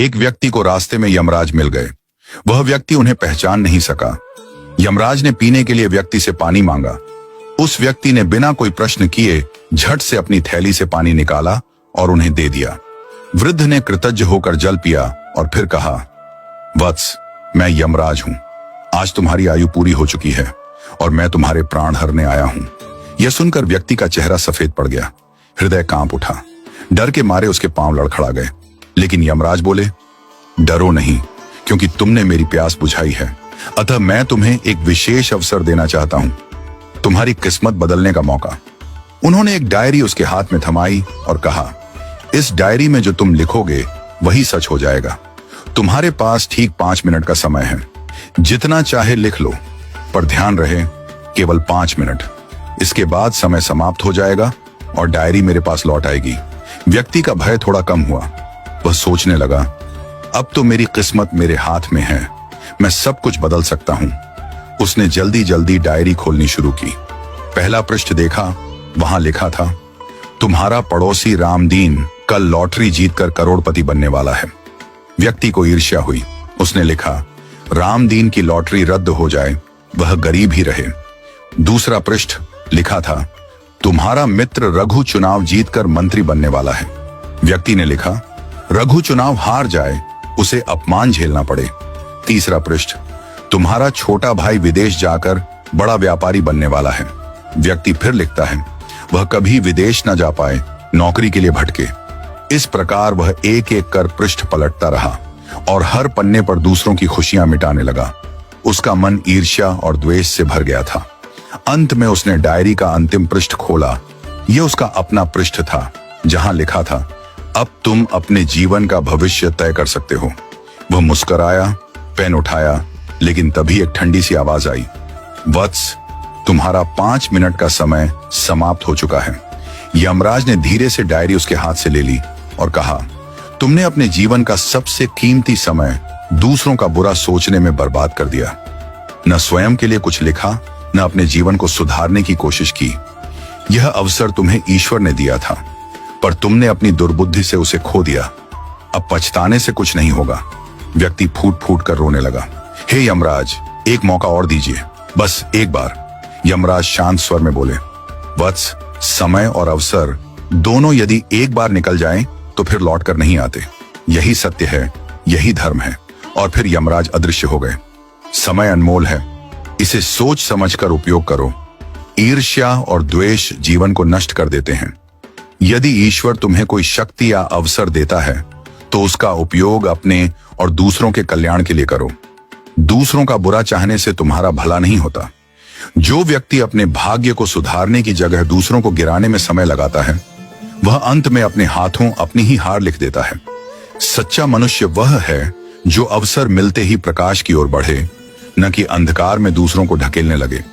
एक व्यक्ति को रास्ते में यमराज मिल गए। वह व्यक्ति उन्हें पहचान नहीं सका। यमराज ने पीने के लिए व्यक्ति से पानी मांगा। उस व्यक्ति ने बिना कोई प्रश्न किए झट से अपनी थैली से पानी निकाला और उन्हें दे दिया। वृद्ध ने कृतज्ञ होकर जल पिया और फिर कहा, वत्स, मैं यमराज हूं। आज तुम्हारी आयु पूरी हो चुकी है और मैं तुम्हारे प्राण हरने आया हूं। यह सुनकर व्यक्ति का चेहरा सफेद पड़ गया। हृदय कांप उठा। डर के मारे उसके पांव लड़खड़ा गए। लेकिन यमराज बोले, डरो नहीं, क्योंकि तुमने मेरी प्यास बुझाई है। अतः मैं तुम्हें एक विशेष अवसर देना चाहता हूं, तुम्हारी किस्मत बदलने का मौका। उन्होंने एक डायरी उसके हाथ में थमाई और कहा, इस डायरी में जो तुम लिखोगे वही सच हो जाएगा। तुम्हारे पास ठीक 5 मिनट का समय है। जितना चाहे लिख लो, पर ध्यान रहे केवल 5 मिनट। इसके बाद समय समाप्त हो जाएगा और डायरी मेरे पास लौट आएगी। व्यक्ति का भय थोड़ा कम हुआ। वह सोचने लगा, अब तो मेरी किस्मत मेरे हाथ में है, मैं सब कुछ बदल सकता हूं। उसने जल्दी जल्दी डायरी खोलनी शुरू की। पहला पृष्ठ देखा। वहां लिखा था, तुम्हारा पड़ोसी रामदीन कल लॉटरी जीतकर करोड़पति बनने वाला है। व्यक्ति को ईर्ष्या हुई। उसने लिखा, रामदीन की लॉटरी रद्द हो जाए, वह गरीब ही रहे। दूसरा पृष्ठ लिखा था, तुम्हारा मित्र रघु चुनाव जीतकर मंत्री बनने वाला है। व्यक्ति ने लिखा, रघु चुनाव हार जाए, उसे अपमान झेलना पड़े। तीसरा पृष्ठ, तुम्हारा छोटा भाई विदेश जाकर बड़ा व्यापारी बनने वाला है। व्यक्ति फिर लिखता है, वह कभी विदेश न जा पाए, नौकरी के लिए भटके। इस प्रकार वह एक एक कर पृष्ठ पलटता रहा और हर पन्ने पर दूसरों की खुशियां मिटाने लगा। उसका मन ईर्ष्या और द्वेष से भर गया था। अंत में उसने डायरी का अंतिम पृष्ठ खोला। यह उसका अपना पृष्ठ था, जहां लिखा था, अब तुम अपने जीवन का भविष्य तय कर सकते हो। वह मुस्कुराया, पेन उठाया, लेकिन तभी एक ठंडी सी आवाज आई, वत्स, तुम्हारा 5 मिनट का समय समाप्त हो चुका है। यमराज ने धीरे से डायरी उसके हाथ से ले ली और कहा, तुमने अपने जीवन का सबसे कीमती समय दूसरों का बुरा सोचने में बर्बाद कर दिया। न स्वयं के लिए कुछ लिखा, न अपने जीवन को सुधारने की कोशिश की। यह अवसर तुम्हें ईश्वर ने दिया था, पर तुमने अपनी दुर्बुद्धि से उसे खो दिया। अब पछताने से कुछ नहीं होगा। व्यक्ति फूट फूट कर रोने लगा। हे यमराज, एक मौका और दीजिए, बस एक बार। यमराज शांत स्वर में बोले, वत्स, समय और अवसर दोनों यदि एक बार निकल जाएं, तो फिर लौट कर नहीं आते। यही सत्य है, यही धर्म है। और फिर यमराज अदृश्य हो गए। समय अनमोल है, इसे सोच समझकर उपयोग करो। ईर्ष्या और द्वेष जीवन को नष्ट कर देते हैं। यदि ईश्वर तुम्हें कोई शक्ति या अवसर देता है, तो उसका उपयोग अपने और दूसरों के कल्याण के लिए करो। दूसरों का बुरा चाहने से तुम्हारा भला नहीं होता। जो व्यक्ति अपने भाग्य को सुधारने की जगह दूसरों को गिराने में समय लगाता है, वह अंत में अपने हाथों अपनी ही हार लिख देता है। सच्चा मनुष्य वह है जो अवसर मिलते ही प्रकाश की ओर बढ़े, न कि अंधकार में दूसरों को ढकेलने लगे।